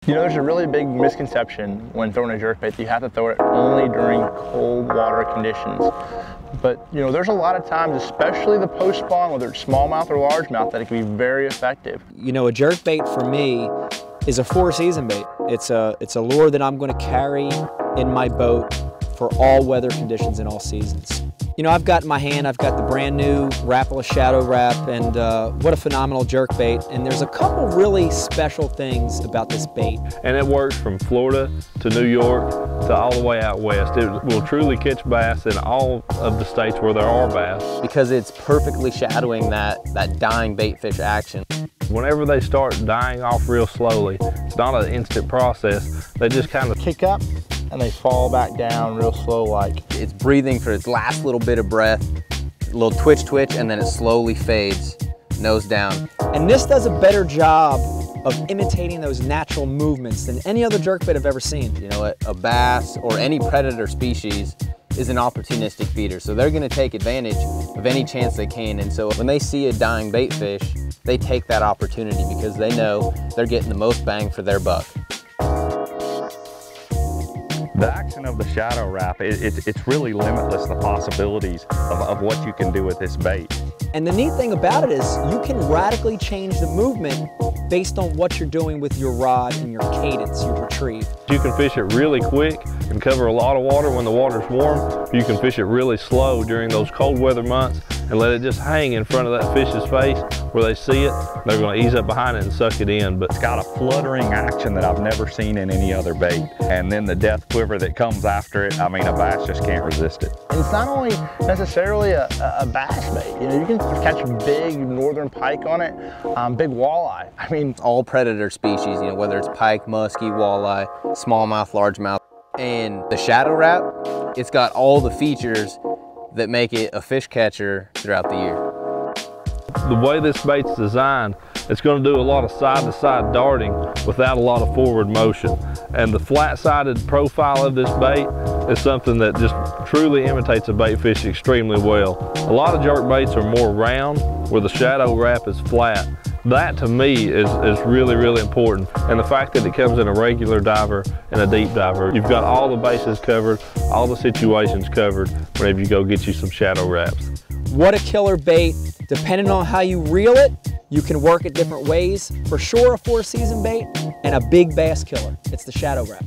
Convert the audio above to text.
You know, there's a really big misconception when throwing a jerkbait that you have to throw it only during cold water conditions. But, you know, there's a lot of times, especially the post-spawn, whether it's smallmouth or largemouth, that it can be very effective. You know, a jerkbait for me is a four-season bait. It's a lure that I'm going to carry in my boat for all weather conditions and all seasons. You know, I've got in my hand, I've got the brand new Rapala Shadow Wrap, and what a phenomenal jerkbait. And there's a couple really special things about this bait. And it works from Florida to New York to all the way out west. It will truly catch bass in all of the states where there are bass. Because it's perfectly shadowing that dying bait fish action. Whenever they start dying off real slowly, it's not an instant process. They just kind of Kick up and they fall back down real slow like. It's breathing for its last little bit of breath, a little twitch, and then it slowly fades, nose down. And this does a better job of imitating those natural movements than any other jerkbait I've ever seen. You know, a bass or any predator species is an opportunistic feeder, so they're gonna take advantage of any chance they can. And so when they see a dying bait fish, they take that opportunity because they know they're getting the most bang for their buck. The action of the shadow wrap, it's really limitless, the possibilities of what you can do with this bait. And the neat thing about it is you can radically change the movement based on what you're doing with your rod and your cadence, your retrieve. You can fish it really quick and cover a lot of water when the water's warm. You can fish it really slow during those cold weather months and let it just hang in front of that fish's face where they see it. They're going to ease up behind it and suck it in. But It's got a fluttering action that I've never seen in any other bait. And then the death quiver that comes after it, I mean, a bass just can't resist it. And it's not only necessarily a bass bait. You know, you can catch a big northern pike on it, big walleye. I mean, All predator species, you know, whether it's pike, muskie, walleye, smallmouth, largemouth. And the shadow wrap, it's got all the features that make it a fish catcher throughout the year. the way this bait's designed, it's going to do a lot of side-to-side darting without a lot of forward motion. And the flat-sided profile of this bait is something that just truly imitates a bait fish extremely well. A lot of jerk baits are more round, where the shadow wrap is flat. That to me is really, really important. And the fact that it comes in a regular diver and a deep diver, you've got all the bases covered, all the situations covered whenever you go get you some shadow wraps. What a killer bait. Depending on how you reel it, you can work it different ways. For sure a 4-season bait and a big bass killer. It's the shadow wrap.